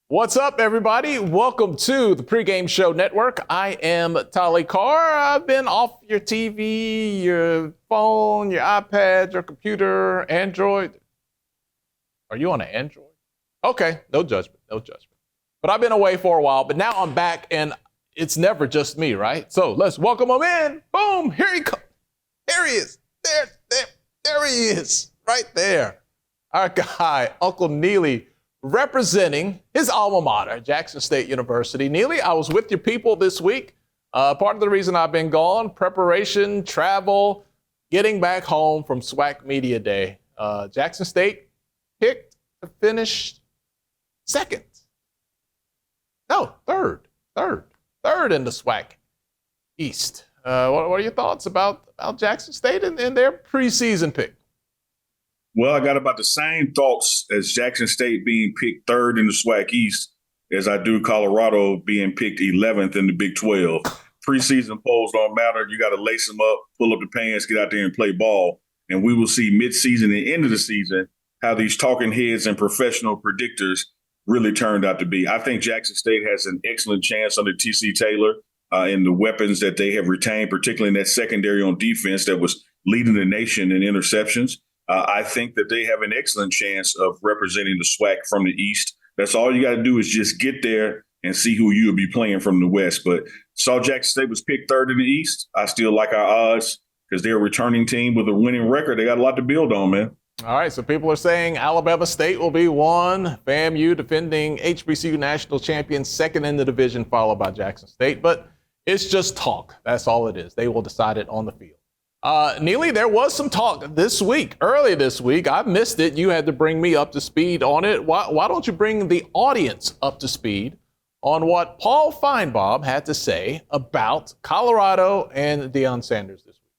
What's up, everybody? Welcome to the Pregame Show Network. I am Tolly Carr. I've been off your TV, your phone, your iPad, your computer, Android. Are you on an Android? Okay, no judgment, no judgment. But I've been away for a while, but now I'm back, and it's never just me, right? So let's welcome him in. Boom, here he comes. There he is. There he is, right there. Our guy, Uncle Neely, representing his alma mater, Jackson State University. Neely, I was with your people this week. Part of the reason I've been gone, preparation, travel, getting back home from SWAC Media Day. Jackson State picked to finish second. No, third in the SWAC East. What are your thoughts about Jackson State and their preseason pick? Well, I got about the same thoughts as Jackson State being picked third in the SWAC East as I do Colorado being picked 11th in the Big 12. Preseason polls don't matter. You got to lace them up, pull up the pants, get out there and play ball. And we will see midseason and end of the season how these talking heads and professional predictors really turned out to be. I think Jackson State has an excellent chance under T.C. Taylor in the weapons that they have retained, particularly in that secondary on defense that was leading the nation in interceptions. I think that they have an excellent chance of representing the SWAC from the East. That's all you got to do is just get there and see who you'll be playing from the West. But saw Jackson State was picked third in the East. I still like our odds because they're a returning team with a winning record. They got a lot to build on, man. All right, so people are saying Alabama State will be one, FAMU defending HBCU national champion, second in the division, followed by Jackson State. But it's just talk. That's all it is. They will decide it on the field. Neely, there was some talk early this week. I missed it. You had to bring me up to speed on it. Why don't you bring the audience up to speed on what Paul Finebaum had to say about Colorado and Deion Sanders this week?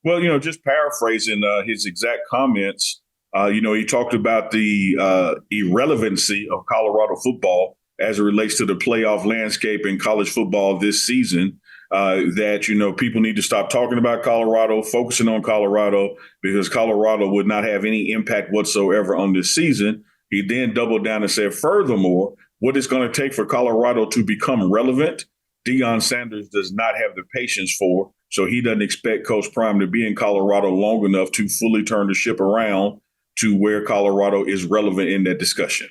Well, just paraphrasing his exact comments, he talked about the irrelevancy of Colorado football as it relates to the playoff landscape in college football this season. That people need to stop talking about Colorado, focusing on Colorado, because Colorado would not have any impact whatsoever on this season. He then doubled down and said, furthermore, what it's going to take for Colorado to become relevant, Deion Sanders does not have the patience for. So he doesn't expect Coach Prime to be in Colorado long enough to fully turn the ship around to where Colorado is relevant in that discussion.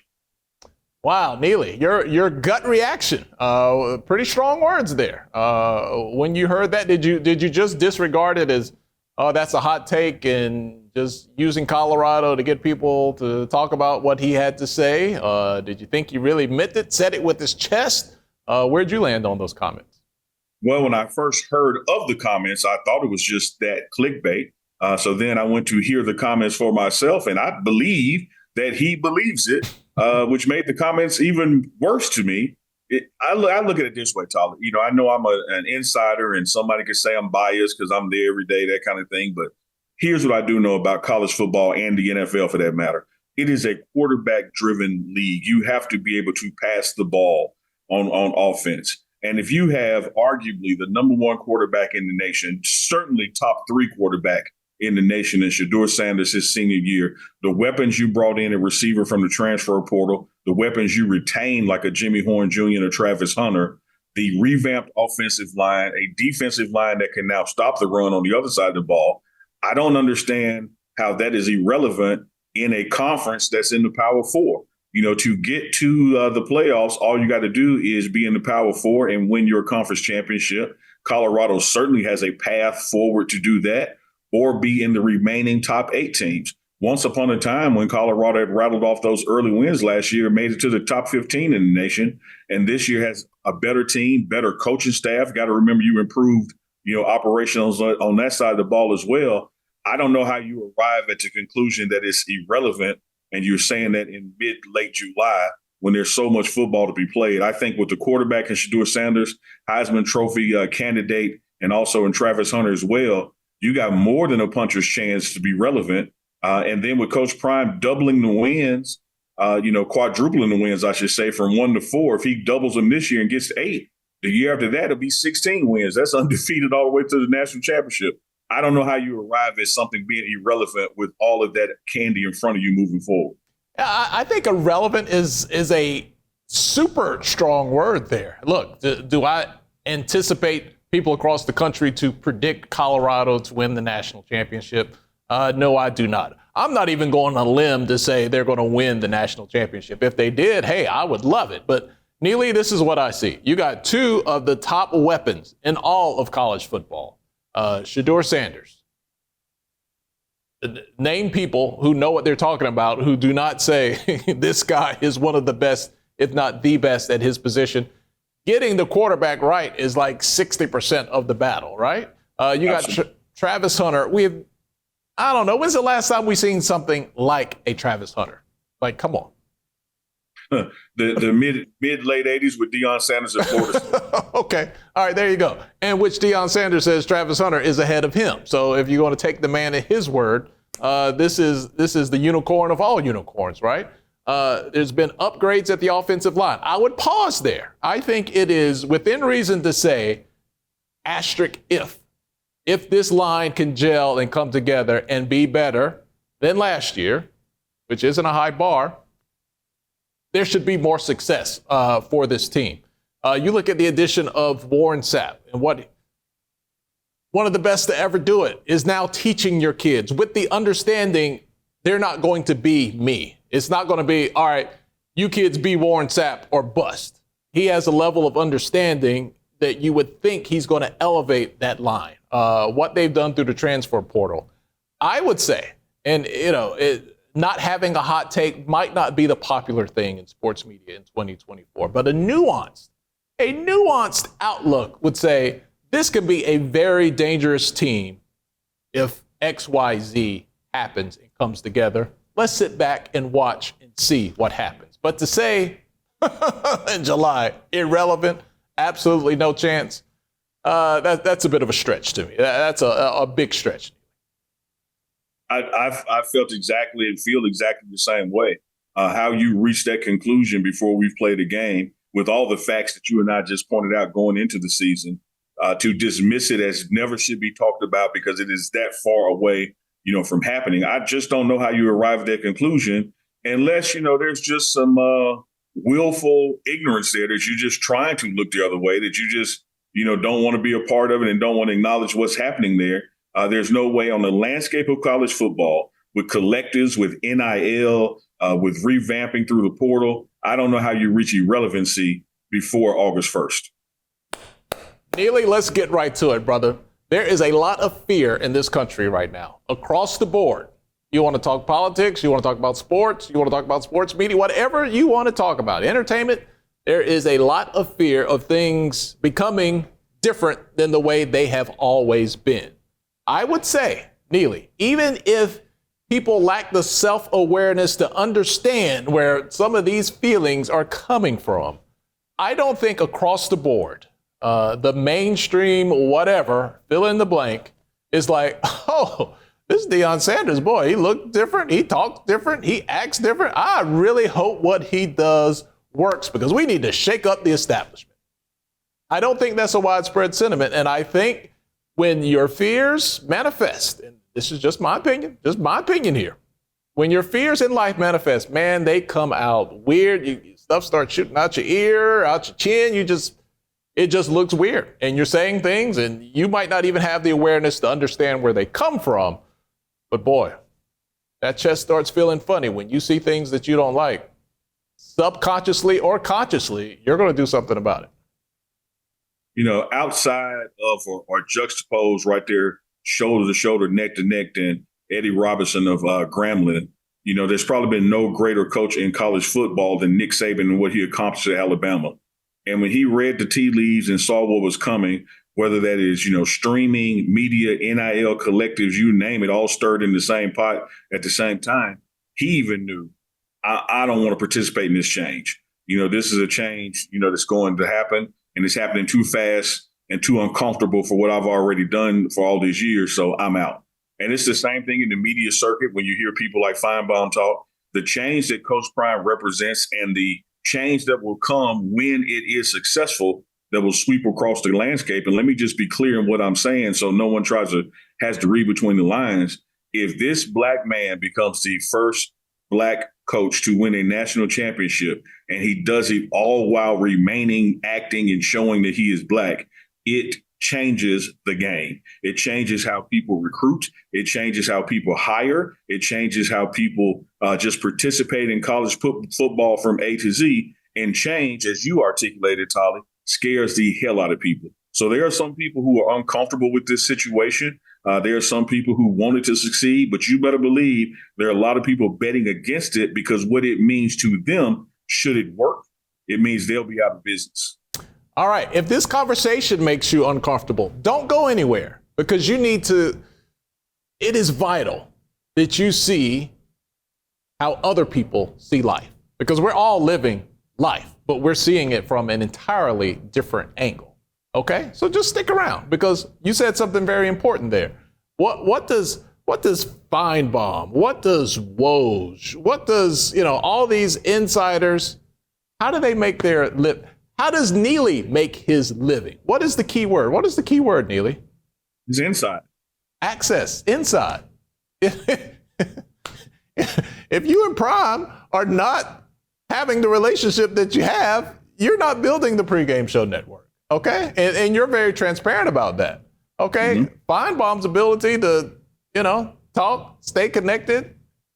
Wow, Neely, your gut reaction, pretty strong words there. When you heard that, did you just disregard it as, oh, that's a hot take and just using Colorado to get people to talk about what he had to say? Did you think he really meant it, said it with his chest? Where'd you land on those comments? Well, when I first heard of the comments, I thought it was just that clickbait. So then I went to hear the comments for myself, and I believe that he believes it. Which made the comments even worse to me. I look at it this way, Tyler. I know I'm an insider and somebody could say I'm biased because I'm there every day, that kind of thing. But here's what I do know about college football and the NFL for that matter. It is a quarterback-driven league. You have to be able to pass the ball on offense. And if you have arguably the number one quarterback in the nation, certainly top three quarterback in the nation in Shedeur Sanders his senior year, the weapons you brought in a receiver from the transfer portal, the weapons you retained like a Jimmy Horn Jr. and a Travis Hunter, the revamped offensive line, a defensive line that can now stop the run on the other side of the ball. I don't understand how that is irrelevant in a conference that's in the Power Four. To get to the playoffs, all you got to do is be in the Power Four and win your conference championship. Colorado certainly has a path forward to do that, or be in the remaining top 8 teams. Once upon a time when Colorado had rattled off those early wins last year, made it to the top 15 in the nation, and this year has a better team, better coaching staff. Got to remember you improved, operationals on that side of the ball as well. I don't know how you arrive at the conclusion that it's irrelevant, and you're saying that in late July when there's so much football to be played. I think with the quarterback in Shedeur Sanders, Heisman Trophy candidate, and also in Travis Hunter as well, you got more than a puncher's chance to be relevant. And then with Coach Prime doubling the wins, quadrupling the wins, I should say, from 1 to 4. If he doubles them this year and gets to 8, the year after that, it'll be 16 wins. That's undefeated all the way to the national championship. I don't know how you arrive at something being irrelevant with all of that candy in front of you moving forward. I think irrelevant is a super strong word there. Look, do I anticipate people across the country to predict Colorado to win the national championship? No, I do not. I'm not even going on a limb to say they're going to win the national championship. If they did, hey, I would love it. But Neely, this is what I see. You got two of the top weapons in all of college football. Shedeur Sanders. Name people who know what they're talking about who do not say this guy is one of the best, if not the best, at his position. Getting the quarterback right is like 60% of the battle, right? You got Travis Hunter. I don't know. When's the last time we seen something like a Travis Hunter? Like, come on. The mid-late 80s with Deion Sanders at Florida. Okay. All right, there you go. And which Deion Sanders says Travis Hunter is ahead of him. So if you're going to take the man at his word, this is the unicorn of all unicorns, right? There's been upgrades at the offensive line. I would pause there. I think it is within reason to say, asterisk if this line can gel and come together and be better than last year, which isn't a high bar, there should be more success for this team. You look at the addition of Warren Sapp and what one of the best to ever do it is now teaching your kids with the understanding they're not going to be me. It's not going to be, all right, you kids be Warren Sapp or bust. He has a level of understanding that you would think he's going to elevate that line. What they've done through the transfer portal, I would say, and not having a hot take might not be the popular thing in sports media in 2024, but a nuanced outlook would say this could be a very dangerous team if XYZ happens and comes together. Let's sit back and watch and see what happens. But to say in July, irrelevant, absolutely no chance, that's a bit of a stretch to me. That's a big stretch. I felt exactly and feel exactly the same way. How you reached that conclusion before we've played a game with all the facts that you and I just pointed out going into the season, to dismiss it as never should be talked about because it is that far away, from happening. I just don't know how you arrive at that conclusion unless, there's just some willful ignorance there that you're just trying to look the other way, that you just, don't want to be a part of it and don't want to acknowledge what's happening there. There's no way on the landscape of college football with collectives, with NIL, with revamping through the portal. I don't know how you reach irrelevancy before August 1st. Neely, let's get right to it, brother. There is a lot of fear in this country right now, across the board. You want to talk politics, you want to talk about sports, you want to talk about sports media, whatever you want to talk about, entertainment, there is a lot of fear of things becoming different than the way they have always been. I would say, Neely, even if people lack the self-awareness to understand where some of these feelings are coming from, I don't think across the board, the mainstream, whatever, fill in the blank, is like, oh, this is Deion Sanders, boy, he looked different, he talks different, he acts different. I really hope what he does works because we need to shake up the establishment. I don't think that's a widespread sentiment, and I think when your fears manifest, and this is just my opinion here, when your fears in life manifest, man, they come out weird. Stuff starts shooting out your ear, out your chin. It just looks weird. And you're saying things, and you might not even have the awareness to understand where they come from. But boy, that chest starts feeling funny when you see things that you don't like. Subconsciously or consciously, you're going to do something about it. Outside of or juxtaposed right there, shoulder to shoulder, neck to neck, than Eddie Robinson of Grambling, there's probably been no greater coach in college football than Nick Saban and what he accomplished at Alabama. And when he read the tea leaves and saw what was coming, whether that is, streaming, media, NIL, collectives, you name it, all stirred in the same pot at the same time, he even knew, I don't want to participate in this change. This is a change, that's going to happen. And it's happening too fast and too uncomfortable for what I've already done for all these years. So I'm out. And it's the same thing in the media circuit when you hear people like Finebaum talk. The change that Coach Prime represents and the change that will come when it is successful that will sweep across the landscape. And let me just be clear in what I'm saying so no one has to read between the lines. If this black man becomes the first black coach to win a national championship, and he does it all while remaining, acting, and showing that he is black, it changes the game. It changes how people recruit. It changes how people hire. It changes how people just participate in college football from A to Z. And change, as you articulated, Tolly, scares the hell out of people. So there are some people who are uncomfortable with this situation. There are some people who wanted to succeed, but you better believe there are a lot of people betting against it, because what it means to them, should it work, it means they'll be out of business. All right. If this conversation makes you uncomfortable, don't go anywhere, because you need to. It is vital that you see how other people see life, because we're all living life, but we're seeing it from an entirely different angle. OK, so just stick around, because you said something very important there. What does Finebaum, what does Woj, what does, all these insiders, how do they make their lip? How does Neely make his living? What is the key word? What is the key word, Neely? It's inside. Access, inside. If you and Prime are not having the relationship that you have, you're not building the Pregame Show network, okay? And you're very transparent about that, okay? Mm-hmm. Finebaum's ability to, talk, stay connected,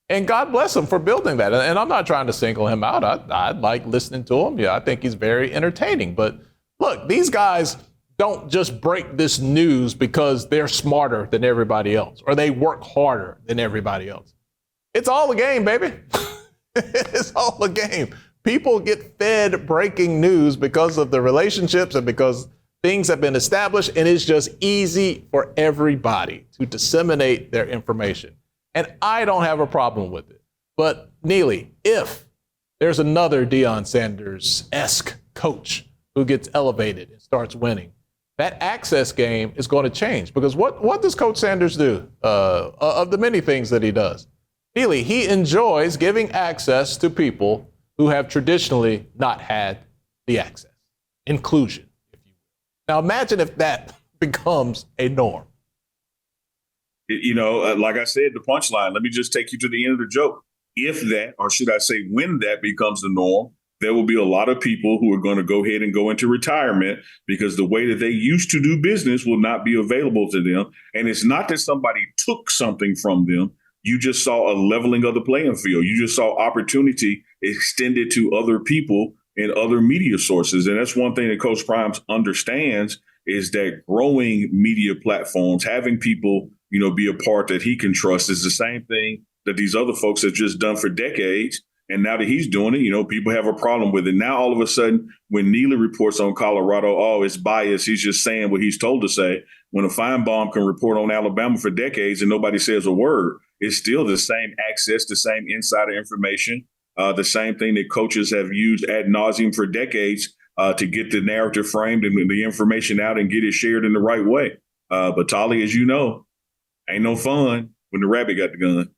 and God bless him for building that. And I'm not trying to single him out. I like listening to him. Yeah, I think he's very entertaining. But look, these guys don't just break this news because they're smarter than everybody else or they work harder than everybody else. It's all a game, baby. It's all a game. People get fed breaking news because of the relationships and because things have been established, and it's just easy for everybody to disseminate their information. And I don't have a problem with it. But Neely, if there's another Deion Sanders-esque coach who gets elevated and starts winning, that access game is going to change. Because what does Coach Sanders do of the many things that he does? Neely, he enjoys giving access to people who have traditionally not had the access. Inclusion, if you will. Now imagine if that becomes a norm. Like I said, the punchline, let me just take you to the end of the joke. If that, or should I say when that becomes the norm, there will be a lot of people who are going to go ahead and go into retirement because the way that they used to do business will not be available to them. And it's not that somebody took something from them. You just saw a leveling of the playing field. You just saw opportunity extended to other people and other media sources. And that's one thing that Coach Primes understands, is that growing media platforms, having people be a part that he can trust, is the same thing that these other folks have just done for decades. And now that he's doing it, people have a problem with it. Now, all of a sudden, when Neely reports on Colorado, oh, it's biased, he's just saying what he's told to say. When a Finebaum can report on Alabama for decades and nobody says a word, it's still the same access, the same insider information, the same thing that coaches have used ad nauseum for decades to get the narrative framed and the information out and get it shared in the right way. But Tolly, as you know, ain't no fun when the rabbit got the gun.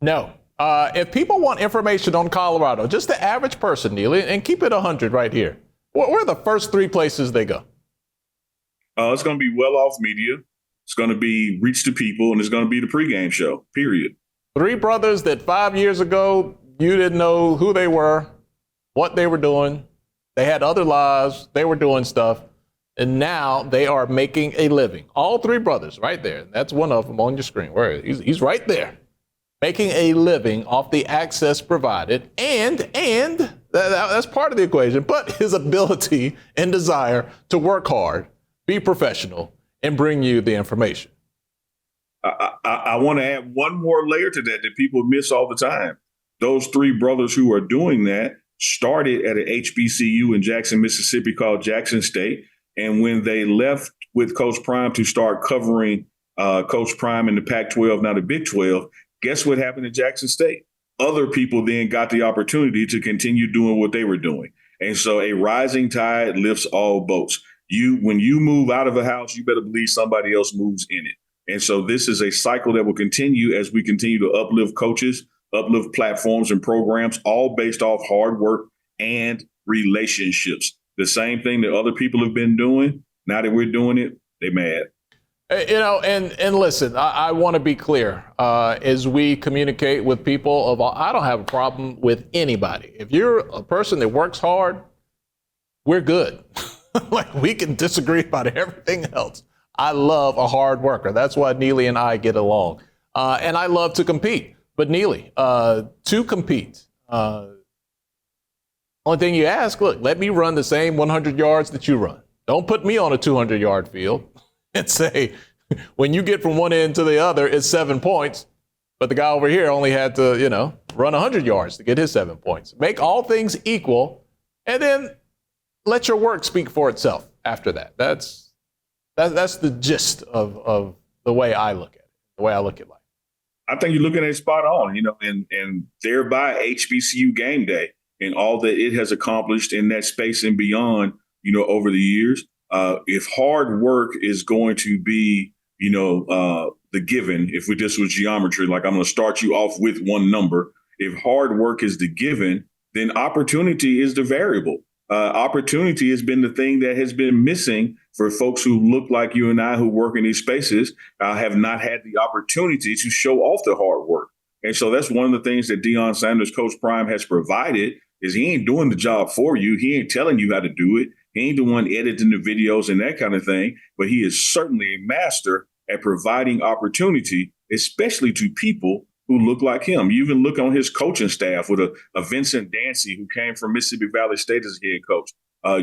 No. If people want information on Colorado, just the average person, Neely, and keep it 100 right here, where are the first three places they go? It's going to be well-off media. It's going to be reach to people, and it's going to be the pregame show, period. Three brothers that 5 years ago, you didn't know who they were, what they were doing. They had other lives. They were doing stuff. And now they are making a living. All three brothers right there. That's one of them on your screen. Where he's right there. Making a living off the access provided, and that's part of the equation, but his ability and desire to work hard, be professional, and bring you the information. I want to add one more layer to that people miss all the time. Those three brothers who are doing that started at an HBCU in Jackson, Mississippi called Jackson State. And when they left with Coach Prime to start covering Coach Prime in the Pac-12, now the Big 12, guess what happened at Jackson State? Other people then got the opportunity to continue doing what they were doing. And so a rising tide lifts all boats. When you move out of a house, you better believe somebody else moves in it. And so this is a cycle that will continue as we continue to uplift coaches, uplift platforms and programs, all based off hard work and relationships. The same thing that other people have been doing. Now that we're doing it, they mad. And listen, I want to be clear. As we communicate with people I don't have a problem with anybody. If you're a person that works hard, we're good. Like, we can disagree about everything else. I love a hard worker. That's why Neely and I get along. And I love to compete. But Neely, to compete, only thing you ask, look, let me run the same 100 yards that you run. Don't put me on a 200-yard field and say, when you get from one end to the other, it's 7 points. But the guy over here only had to, run 100 yards to get his 7 points. Make all things equal, and then let your work speak for itself after that. That's the gist of the way I look at it, the way I look at life. I think you're looking at it spot on, and thereby HBCU game day and all that it has accomplished in that space and beyond, over the years. If hard work is going to be, the given, if this was geometry, like I'm going to start you off with one number. If hard work is the given, then opportunity is the variable. Opportunity has been the thing that has been missing for folks who look like you and I who work in these spaces, have not had the opportunity to show off the hard work. And so that's one of the things that Deion Sanders, Coach Prime, has provided is he ain't doing the job for you. He ain't telling you how to do it. He ain't the one editing the videos and that kind of thing. But he is certainly a master at providing opportunity, especially to people who look like him. You even look on his coaching staff with a Vincent Dancy, who came from Mississippi Valley State as head coach.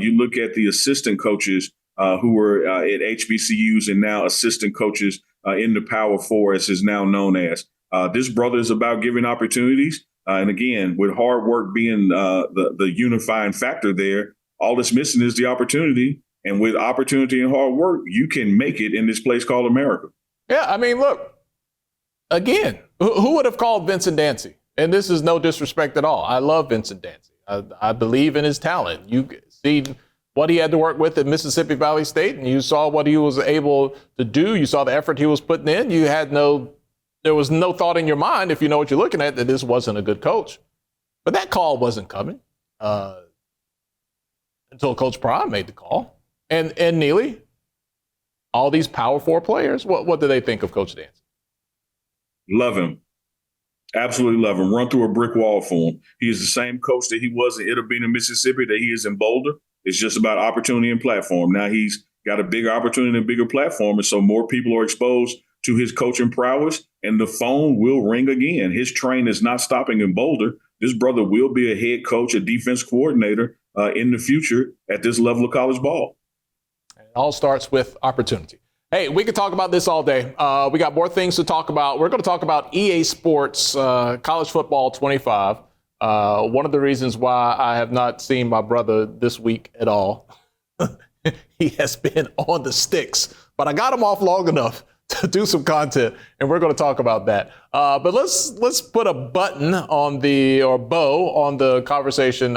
You look at the assistant coaches who were at HBCUs and now assistant coaches in the Power Four, as is now known as. This brother is about giving opportunities. And again, with hard work being the unifying factor there, all that's missing is the opportunity. And with opportunity and hard work, you can make it in this place called America. Yeah, I mean, look, again, who would have called Vincent Dancy? And this is no disrespect at all. I love Vincent Dancy. I believe in his talent. You see what he had to work with at Mississippi Valley State, and you saw what he was able to do. You saw the effort he was putting in. There was no thought in your mind, if you know what you're looking at, that this wasn't a good coach. But that call wasn't coming until Coach Prime made the call. And Neely, all these Power Four players, what do they think of Coach Dancy? Love him. Absolutely love him. Run through a brick wall for him. He is the same coach that he was in Itta Bena, Mississippi, that he is in Boulder. It's just about opportunity and platform. Now he's got a bigger opportunity and a bigger platform, and so more people are exposed to his coaching prowess, and the phone will ring again. His train is not stopping in Boulder. This brother will be a head coach, a defense coordinator in the future at this level of college ball. It all starts with opportunity. Hey, we could talk about this all day. We got more things to talk about. We're going to talk about EA Sports College Football 25. One of the reasons why I have not seen my brother this week at all, he has been on the sticks, but I got him off long enough to do some content, and we're going to talk about that. But let's put a button on bow on the conversation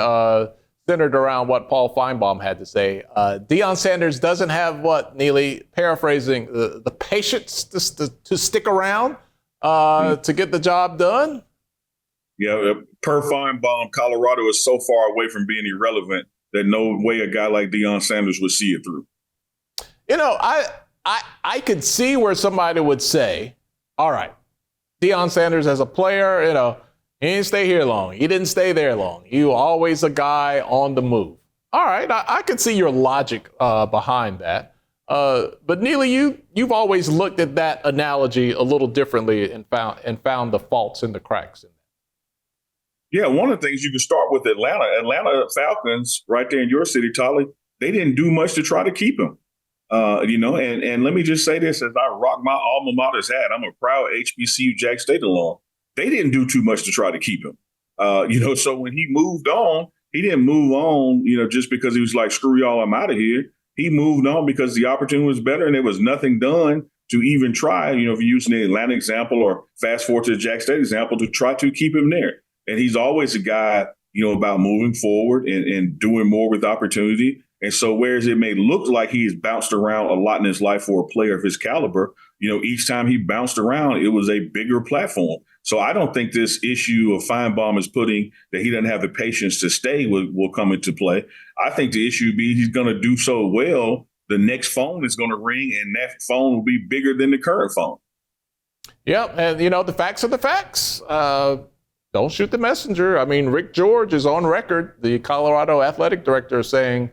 centered around what Paul Finebaum had to say. Deion Sanders doesn't have what, Neely, paraphrasing, the patience to stick around to get the job done? Yeah, per Finebaum, Colorado is so far away from being irrelevant that no way a guy like Deion Sanders would see it through. I could see where somebody would say, all right, Deion Sanders as a player, he didn't stay here long. He didn't stay there long. He was always a guy on the move. All right, I could see your logic behind that. But Neely, you've always looked at that analogy a little differently and found the faults and the cracks in that. Yeah, one of the things you can start with Atlanta Falcons, right there in your city, Tolly, they didn't do much to try to keep him. And let me just say this as I rock my alma mater's hat. I'm a proud HBCU Jack State alum. They didn't do too much to try to keep him. So when he moved on, he didn't move on, just because he was like, screw y'all, I'm out of here. He moved on because the opportunity was better and there was nothing done to even try, if you're using the Atlanta example or fast forward to the Jack State example, to try to keep him there. And he's always a guy, about moving forward and doing more with opportunity. And so whereas it may look like he's bounced around a lot in his life for a player of his caliber, each time he bounced around, it was a bigger platform. So I don't think this issue of Finebaum is putting that he doesn't have the patience to stay will come into play. I think the issue be he's going to do so well the next phone is going to ring, and that phone will be bigger than the current phone. Yep, and the facts are the facts. Don't shoot the messenger. I mean, Rick George is on record, the Colorado athletic director, saying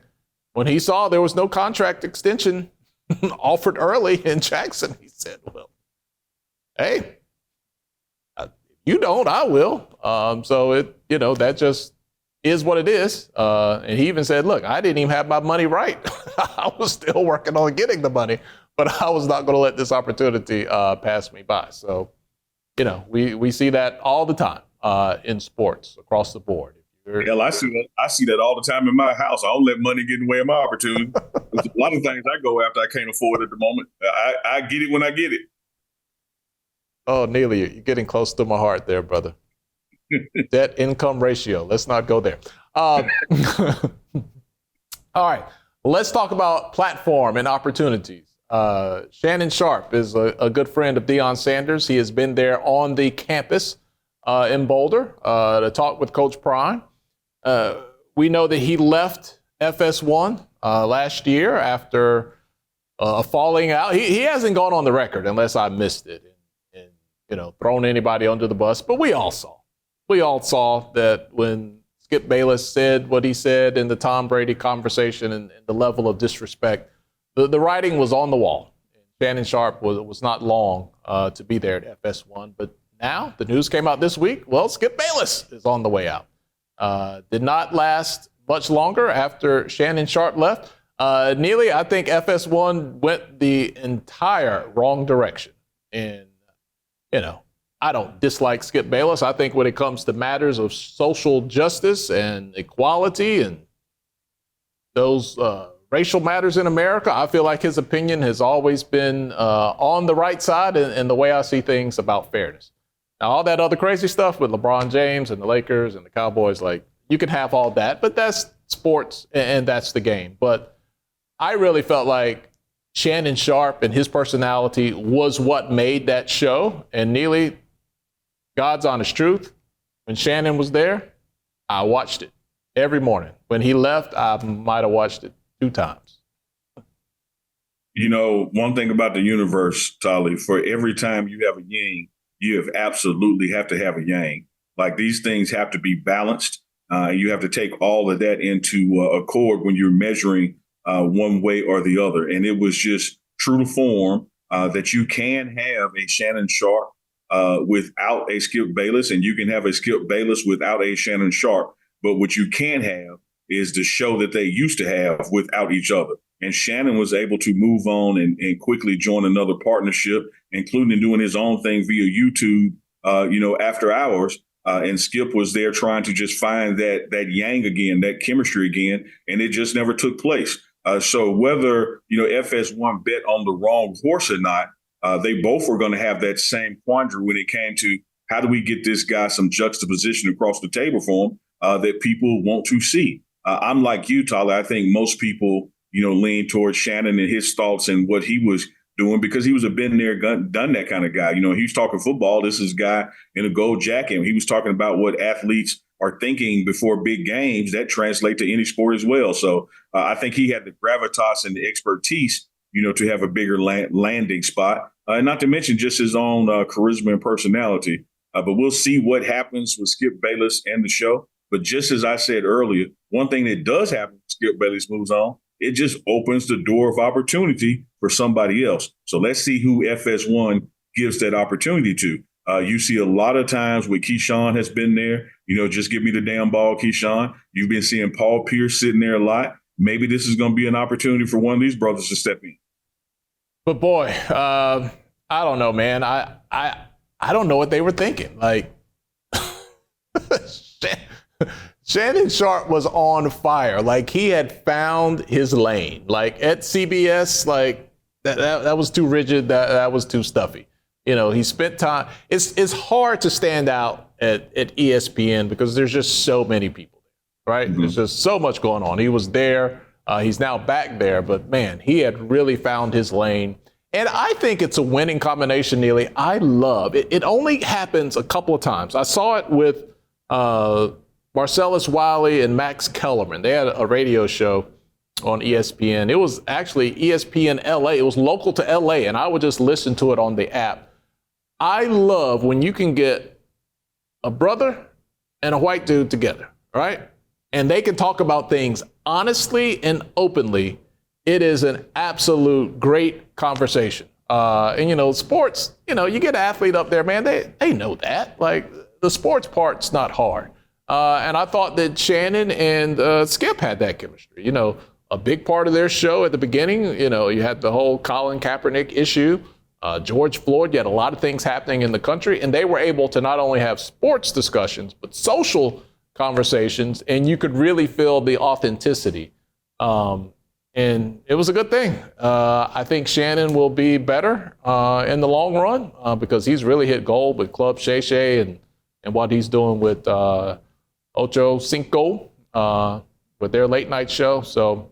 when he saw there was no contract extension offered early in Jackson, he said, well, hey, you don't, I will. So that just is what it is. And he even said, look, I didn't even have my money right. I was still working on getting the money, but I was not going to let this opportunity pass me by. So, we see that all the time in sports across the board. Hell, I see that all the time in my house. I don't let money get in the way of my opportunity. There's a lot of things I go after I can't afford at the moment. I get it when I get it. Oh, Neely, you're getting close to my heart there, brother. Debt income ratio. Let's not go there. All right. Let's talk about platform and opportunities. Shannon Sharpe is a good friend of Deion Sanders. He has been there on the campus in Boulder to talk with Coach Prime. We know that he left FS1 last year after a falling out. He hasn't gone on the record unless I missed it and thrown anybody under the bus. But we all saw that when Skip Bayless said what he said in the Tom Brady conversation and the level of disrespect, the writing was on the wall. Shannon Sharpe was not long to be there at FS1. But now the news came out this week. Well, Skip Bayless is on the way out. Did not last much longer after Shannon Sharpe left. Neely, I think FS1 went the entire wrong direction. And, I don't dislike Skip Bayless. I think when it comes to matters of social justice and equality and those racial matters in America, I feel like his opinion has always been on the right side and the way I see things about fairness. Now, all that other crazy stuff with LeBron James and the Lakers and the Cowboys, you can have all that, but that's sports and that's the game. But I really felt like Shannon Sharpe and his personality was what made that show. And Neely, God's honest truth, when Shannon was there, I watched it every morning. When he left, I might have watched it 2 times. One thing about the universe, Tolly, for every time you have a yin, you absolutely have to have a yang. Like, these things have to be balanced. You have to take all of that into accord when you're measuring one way or the other. And it was just true to form that you can have a Shannon Sharpe without a Skip Bayless, and you can have a Skip Bayless without a Shannon Sharpe. But what you can have is the show that they used to have without each other. And Shannon was able to move on and quickly join another partnership, including doing his own thing via YouTube, after hours. And Skip was there trying to just find that yang again, that chemistry again, and it just never took place. So whether, FS1 bet on the wrong horse or not, they both were going to have that same quandary when it came to how do we get this guy some juxtaposition across the table for him that people want to see. I'm like you, Tyler. I think most people, lean towards Shannon and his thoughts and what he was doing because he was a been there, done that kind of guy. He was talking football. This is a guy in a gold jacket. He was talking about what athletes are thinking before big games. That translates to any sport as well. So I think he had the gravitas and the expertise, to have a bigger landing spot. And not to mention just his own charisma and personality. But we'll see what happens with Skip Bayless and the show. But just as I said earlier, one thing that does happen when Skip Bayless moves on, it just opens the door of opportunity for somebody else. So let's see who FS1 gives that opportunity to. You see a lot of times where Keyshawn has been there, just give me the damn ball, Keyshawn. You've been seeing Paul Pierce sitting there a lot. Maybe this is going to be an opportunity for one of these brothers to step in. But boy, I don't know, man. I don't know what they were thinking. Like, Shannon Sharpe was on fire. Like, he had found his lane. Like, at CBS, that was too rigid. That was too stuffy. He spent time. It's hard to stand out at ESPN because there's just so many people there, right? Mm-hmm. There's just so much going on. He was there. He's now back there. But, man, he had really found his lane. And I think it's a winning combination, Neely. I love it. It only happens a couple of times. I saw it with Marcellus Wiley and Max Kellerman. They had a radio show on ESPN. It was actually ESPN LA. It was local to LA, and I would just listen to it on the app. I love when you can get a brother and a white dude together, right? And they can talk about things honestly and openly. It is an absolute great conversation. And, sports, you get an athlete up there, man, they know that. Like, the sports part's not hard. And I thought that Shannon and Skip had that chemistry. A big part of their show at the beginning, you had the whole Colin Kaepernick issue, George Floyd, you had a lot of things happening in the country, and they were able to not only have sports discussions, but social conversations, and you could really feel the authenticity. And it was a good thing. I think Shannon will be better in the long run because he's really hit gold with Club Shay Shay and what he's doing with Ocho Cinco with their late night show. So,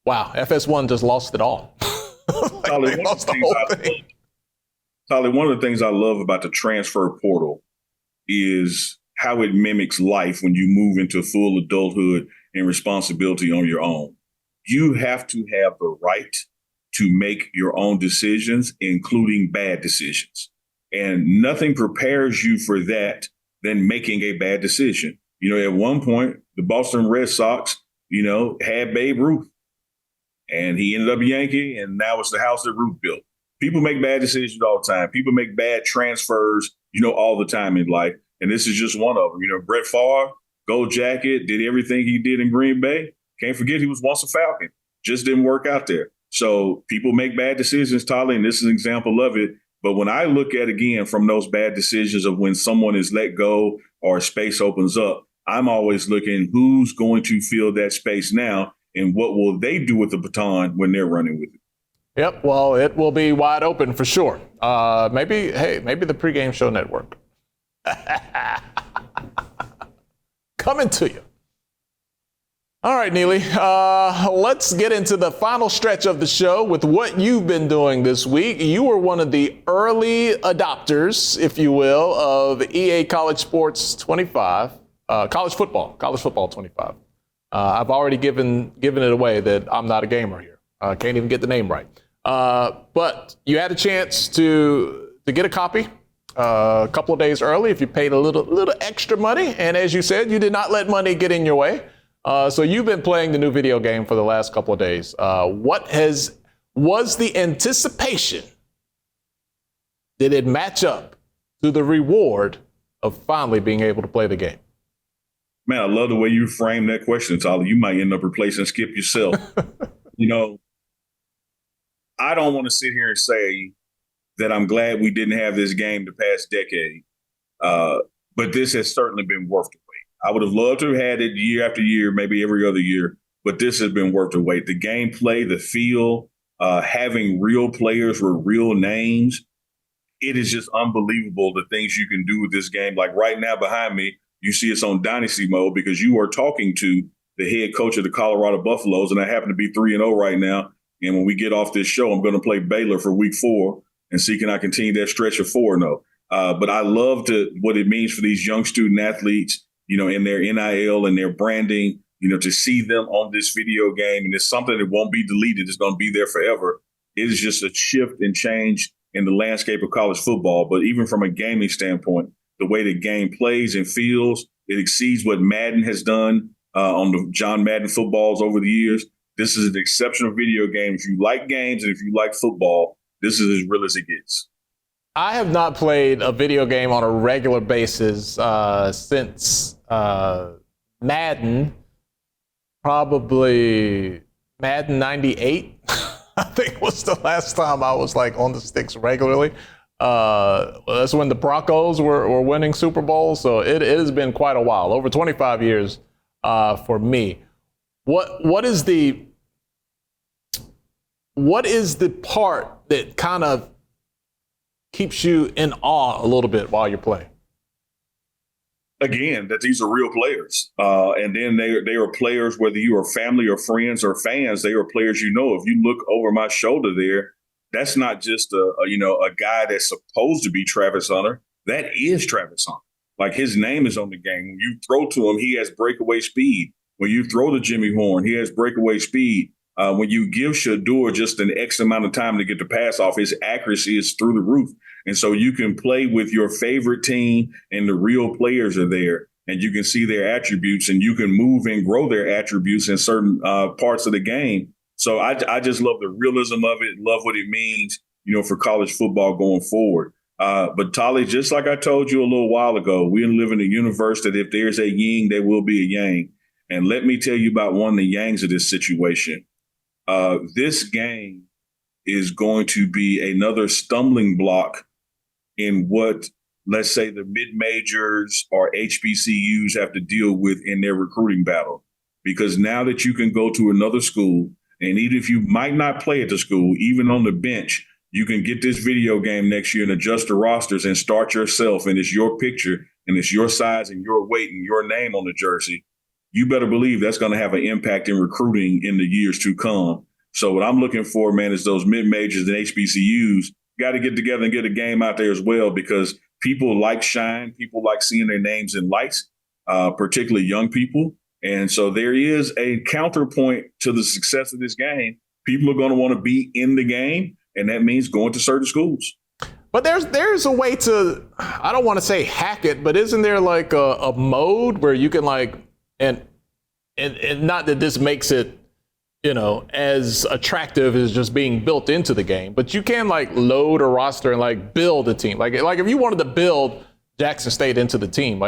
wow, FS1 just lost it all. Tolly, one of the things I love about the transfer portal is how it mimics life when you move into full adulthood and responsibility on your own. You have to have the right to make your own decisions, including bad decisions. And nothing prepares you for that than making a bad decision. At one point, the Boston Red Sox, had Babe Ruth, and he ended up Yankee, and now it's the house that Ruth built. People make bad decisions all the time. People make bad transfers, all the time in life. And this is just one of them. Brett Favre, Gold Jacket, did everything he did in Green Bay. Can't forget he was once a Falcon. Just didn't work out there. So people make bad decisions, Tolly, and this is an example of it. But when I look at, again, from those bad decisions of when someone is let go or space opens up, I'm always looking who's going to fill that space now and what will they do with the baton when they're running with it. Yep, well, it will be wide open for sure. Maybe the Pregame Show Network. Coming to you. All right, Neely, let's get into the final stretch of the show with what you've been doing this week. You were one of the early adopters, if you will, of EA College Sports 25, college football 25. I've already given it away that I'm not a gamer here. Can't even get the name right. But you had a chance to get a copy a couple of days early if you paid a little extra money. And as you said, you did not let money get in your way. So you've been playing the new video game for the last couple of days. Was the anticipation, did it match up to the reward of finally being able to play the game? Man, I love the way you frame that question, Tyler. You might end up replacing Skip yourself. I don't want to sit here and say that I'm glad we didn't have this game the past decade, but this has certainly been worth the wait. I would have loved to have had it year after year, maybe every other year, but this has been worth the wait. The gameplay, the feel, having real players with real names, it is just unbelievable the things you can do with this game. Like right now behind me, you see it's on Dynasty mode because you are talking to the head coach of the Colorado Buffaloes, and I happen to be 3-0 right now. And when we get off this show, I'm going to play Baylor for week 4 and see can I continue that stretch of 4-0. But I love what it means for these young student athletes, in their NIL and their branding, to see them on this video game. And it's something that won't be deleted. It's going to be there forever. It is just a shift and change in the landscape of college football. But even from a gaming standpoint, the way the game plays and feels, it exceeds what Madden has done on the John Madden footballs over the years. This is an exceptional video game. If you like games and if you like football, this is as real as it gets. I have not played a video game on a regular basis since Madden, probably Madden 98. I think was the last time I was on the sticks regularly. That's when the Broncos were winning Super Bowls. So it has been quite a while, over 25 years for me. What is the part that kind of keeps you in awe a little bit while you're playing? Again, that these are real players. And then they are players, whether you are family or friends or fans, they are players you know. If you look over my shoulder there, that's not just a guy that's supposed to be Travis Hunter. That is Travis Hunter. Like his name is on the game. When you throw to him, he has breakaway speed. When you throw the Jimmy Horn, he has breakaway speed. When you give Shador just an X amount of time to get the pass off, his accuracy is through the roof. And so you can play with your favorite team and the real players are there and you can see their attributes and you can move and grow their attributes in certain parts of the game. So I just love the realism of it, love what it means, for college football going forward. But Tolly, just like I told you a little while ago, we live in a universe that if there's a yin, there will be a yang. And let me tell you about one of the yangs of this situation. This game is going to be another stumbling block in what, let's say, the mid-majors or HBCUs have to deal with in their recruiting battle. Because now that you can go to another school, and even if you might not play at the school, even on the bench, you can get this video game next year and adjust the rosters and start yourself, and it's your picture, and it's your size and your weight and your name on the jersey. You better believe that's going to have an impact in recruiting in the years to come. So what I'm looking for, man, is those mid-majors and HBCUs got to get together and get a game out there as well, because people like shine. People like seeing their names in lights, particularly young people. And so there is a counterpoint to the success of this game. People are going to want to be in the game, and that means going to certain schools. But there's a way to, I don't want to say hack it, but isn't there like a mode where you can and not that this makes it, as attractive as just being built into the game, but you can load a roster and build a team. Like if you wanted to build Jackson State into the team,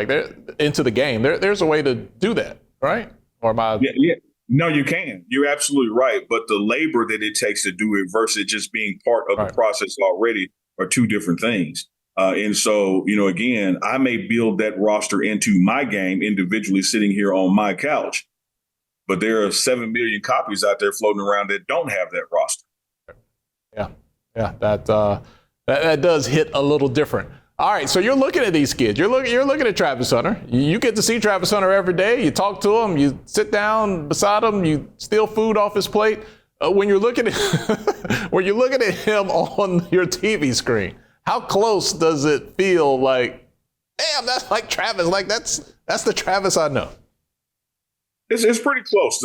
into the game, there's a way to do that, right? Or Yeah. No, you can. You're absolutely right. But the labor that it takes to do it versus just being part of the process already are two different things. And so, again, I may build that roster into my game individually sitting here on my couch. But there are 7 million copies out there floating around that don't have that roster. Yeah, that does hit a little different. All right, so you're looking at these kids. You're looking at Travis Hunter. You get to see Travis Hunter every day. You talk to him. You sit down beside him. You steal food off his plate. When you're looking at him on your TV screen, how close does it feel? Damn, that's like Travis. That's the Travis I know. It's pretty close,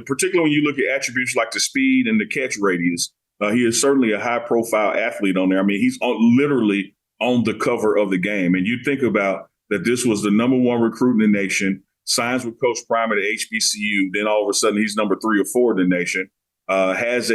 particularly when you look at attributes like the speed and the catch radius. He is certainly a high-profile athlete on there. I mean, he's literally on the cover of the game. And you think about that this was the number one recruit in the nation, signs with Coach Prime at HBCU, then all of a sudden he's number 3 or 4 in the nation, has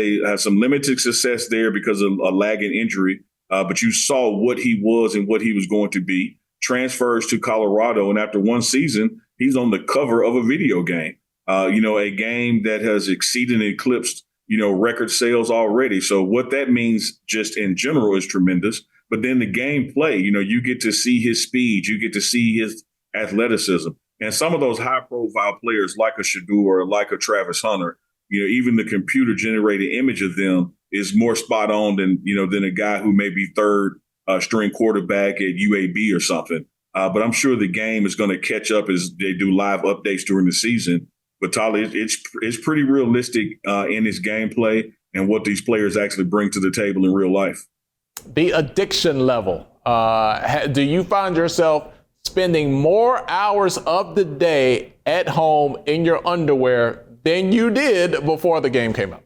some limited success there because of a lagging injury, but you saw what he was and what he was going to be, transfers to Colorado, and after one season, he's on the cover of a video game, a game that has exceeded and eclipsed, record sales already. So what that means just in general is tremendous. But then the gameplay, you get to see his speed, you get to see his athleticism. And some of those high-profile players like a Shador or like a Travis Hunter, even the computer-generated image of them is more spot on than a guy who may be third string quarterback at UAB or something. But I'm sure the game is going to catch up as they do live updates during the season. But Tolly, it's pretty realistic in its gameplay and what these players actually bring to the table in real life. The addiction level. Do you find yourself spending more hours of the day at home in your underwear than you did before the game came out?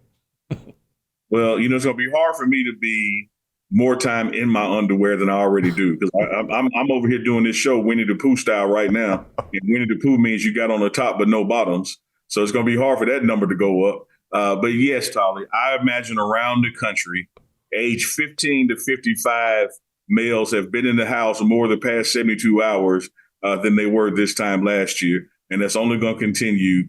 Well, it's going to be hard for me to be more time in my underwear than I already do, because I'm over here doing this show Winnie the Pooh style right now. And Winnie the Pooh means you got on the top but no bottoms. So it's going to be hard for that number to go up. But yes, Tolly, I imagine around the country, age 15 to 55 males have been in the house more the past 72 hours than they were this time last year. And that's only going to continue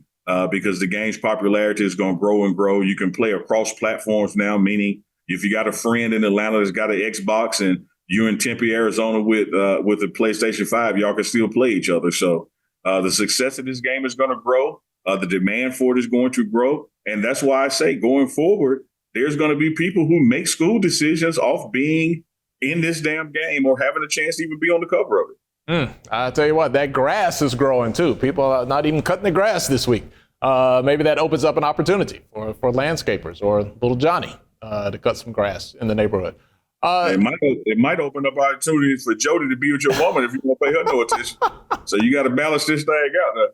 because the game's popularity is going to grow and grow. You can play across platforms now, meaning if you got a friend in Atlanta that's got an Xbox and you're in Tempe, Arizona with a PlayStation 5, y'all can still play each other. So the success of this game is going to grow. The demand for it is going to grow. And that's why I say going forward, there's going to be people who make school decisions off being in this damn game or having a chance to even be on the cover of it. I'll tell you what, that grass is growing too. People are not even cutting the grass this week. Maybe that opens up an opportunity for landscapers or little Johnny to cut some grass in the neighborhood. It might open up opportunities for Jody to be with your woman if you won't pay her no attention. So you got to balance this thing out there.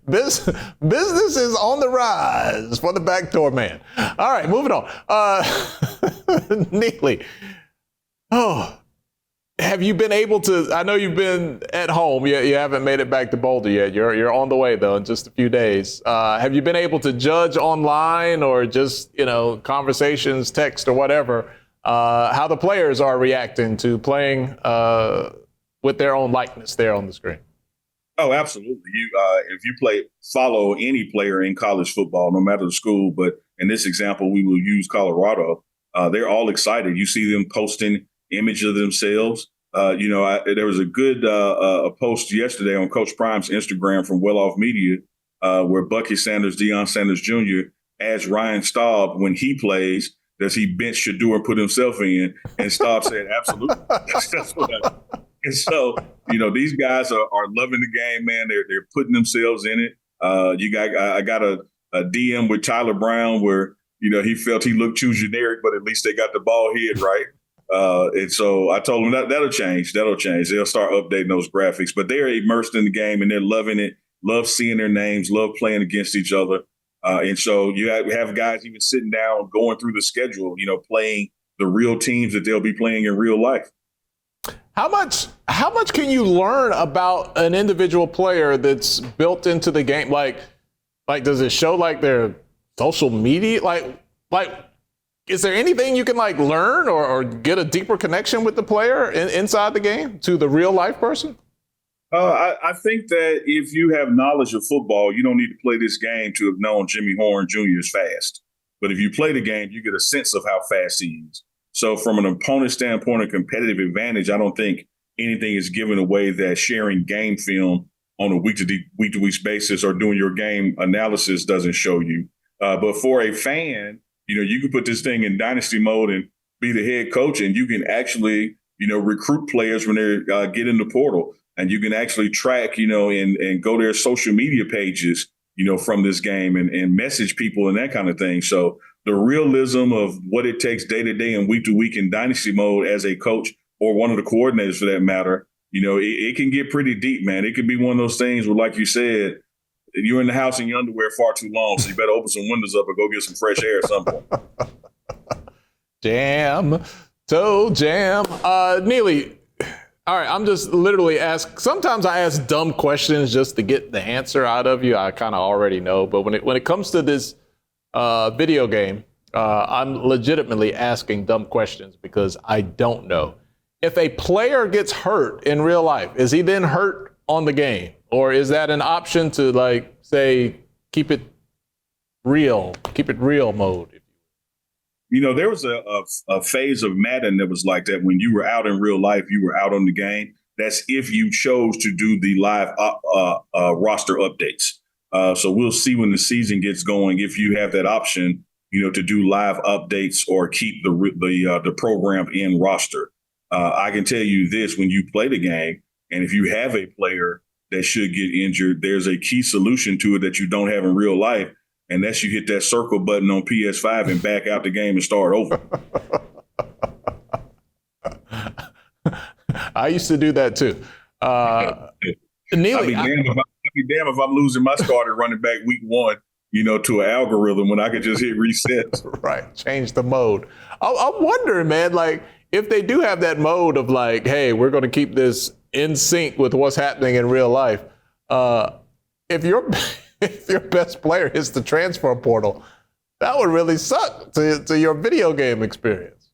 Business is on the rise for the backdoor man. All right, moving on. Neely, have you been able to? I know you've been at home. You haven't made it back to Boulder yet. You're on the way though in just a few days. Have you been able to judge online or just conversations, text or whatever, how the players are reacting to playing with their own likeness there on the screen? Oh, absolutely. If you follow any player in college football, no matter the school, but in this example, we will use Colorado. They're all excited. You see them posting image of themselves. There was a good a post yesterday on Coach Prime's Instagram from Well Off Media, where Bucky Sanders, Deion Sanders Jr. asked Ryan Staub when he plays, does he bench Shador and put himself in? And Staub said, absolutely. That's what and so, these guys are loving the game, man. They're putting themselves in it. I got a DM with Tyler Brown where, he felt he looked too generic, but at least they got the ball hit right. And so I told them that'll change. They'll start updating those graphics, but they're immersed in the game and they're loving it, love seeing their names, love playing against each other. And so you have guys even sitting down, going through the schedule, playing the real teams that they'll be playing in real life. How much can you learn about an individual player that's built into the game? Like does it show like their social media? Like is there anything you can learn or get a deeper connection with the player inside the game to the real life person? I think that if you have knowledge of football, you don't need to play this game to have known Jimmy Horn Jr. is fast. But if you play the game, you get a sense of how fast he is. So from an opponent standpoint, a competitive advantage, I don't think anything is given away that sharing game film on a week-to-week basis or doing your game analysis doesn't show you. But for a fan, you can put this thing in dynasty mode and be the head coach, and you can actually, recruit players when they get in the portal. And you can actually track, and go to their social media pages, from this game and message people and that kind of thing. So the realism of what it takes day to day and week to week in dynasty mode as a coach or one of the coordinators for that matter, it can get pretty deep, man. It can be one of those things where, like you said, you're in the house in your underwear far too long, so you better open some windows up and go get some fresh air at some point. Toe jam. Neely, all right, I'm just literally sometimes I ask dumb questions just to get the answer out of you. I kind of already know, but when it comes to this video game, I'm legitimately asking dumb questions because I don't know. If a player gets hurt in real life, is he then hurt on the game? Or is that an option to say, keep it real mode? There was a phase of Madden that was like that. When you were out in real life, you were out on the game. That's if you chose to do the live roster updates. So we'll see when the season gets going if you have that option, to do live updates or keep the program in roster. I can tell you this: when you play the game, and if you have a player that should get injured, there's a key solution to it that you don't have in real life. And that's you hit that circle button on PS5 and back out the game and start over. I used to do that too. Neely, I'd be damned if I'm losing my starter running back week one, to an algorithm when I could just hit reset. Right. Change the mode. I'm wondering, man, if they do have that mode of hey, we're going to keep this in sync with what's happening in real life. If your best player hits the transfer portal, that would really suck to your video game experience.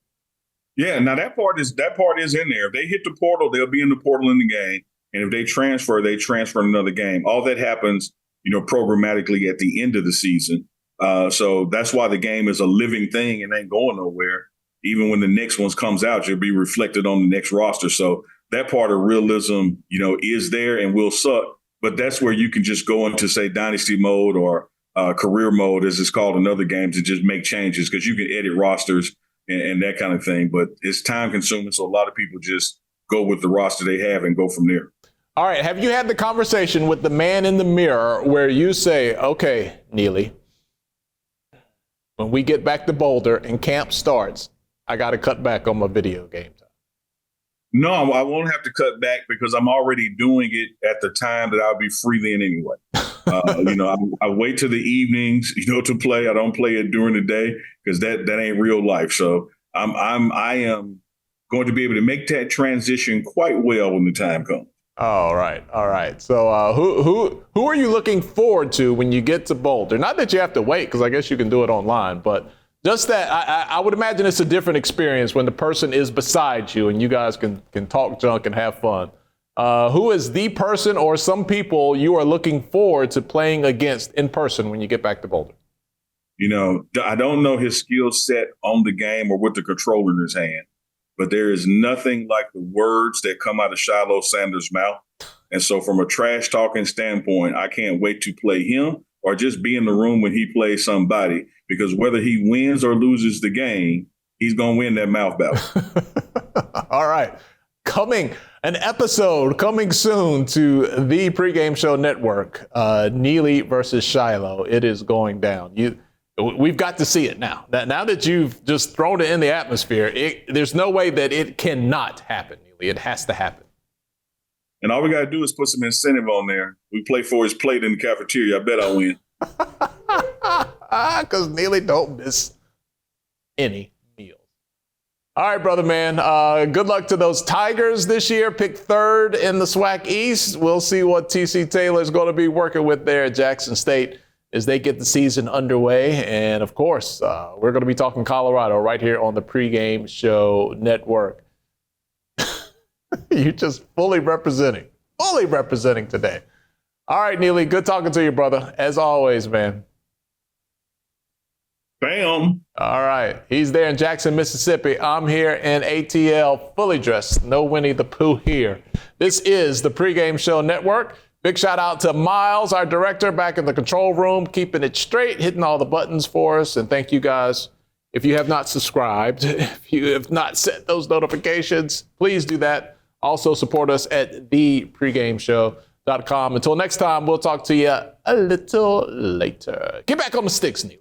Yeah, now that part is in there. If they hit the portal, they'll be in the portal in the game. And if they transfer in another game. All that happens, programmatically at the end of the season. So that's why the game is a living thing and ain't going nowhere. Even when the next one comes out, you'll be reflected on the next roster. So that part of realism, is there and will suck. But that's where you can just go into, say, dynasty mode or career mode, as it's called in other games, to just make changes because you can edit rosters and that kind of thing. But it's time consuming. So a lot of people just go with the roster they have and go from there. All right. Have you had the conversation with the man in the mirror where you say, okay, Neely, when we get back to Boulder and camp starts, I got to cut back on my video game time? No, I won't have to cut back because I'm already doing it at the time that I'll be free then anyway. I wait till the evenings, to play. I don't play it during the day because that ain't real life. So I am going to be able to make that transition quite well when the time comes. All right. So who are you looking forward to when you get to Boulder? Not that you have to wait, because I guess you can do it online, but just that I would imagine it's a different experience when the person is beside you and you guys can talk junk and have fun. Who is the person or some people you are looking forward to playing against in person when you get back to Boulder? I don't know his skill set on the game or with the controller in his hand, but there is nothing like the words that come out of Shiloh Sanders' mouth. And so from a trash talking standpoint, I can't wait to play him or just be in the room when he plays somebody, because whether he wins or loses the game, he's going to win that mouth battle. All right. An episode coming soon to the Pregame Show Network, Neely versus Shiloh. It is going down. We've got to see it now. Now that you've just thrown it in the atmosphere, there's no way that it cannot happen, Neely. It has to happen. And all we got to do is put some incentive on there. We play for his plate in the cafeteria. I bet I'll win. Because Neely don't miss any meals. All right, brother, man. Good luck to those Tigers this year. Picked third in the SWAC East. We'll see what TC Taylor is going to be working with there at Jackson State as they get the season underway. And, of course, we're going to be talking Colorado right here on the Pregame Show Network. You're just fully representing today. All right, Neely, good talking to you, brother. As always, man. Bam. All right. He's there in Jackson, Mississippi. I'm here in ATL, fully dressed. No Winnie the Pooh here. This is the Pregame Show Network. Big shout out to Miles, our director, back in the control room, keeping it straight, hitting all the buttons for us. And thank you guys. If you have not subscribed, if you have not set those notifications, please do that. Also support us at thepregameshow.com. Until next time, we'll talk to you a little later. Get back on the sticks, Neil.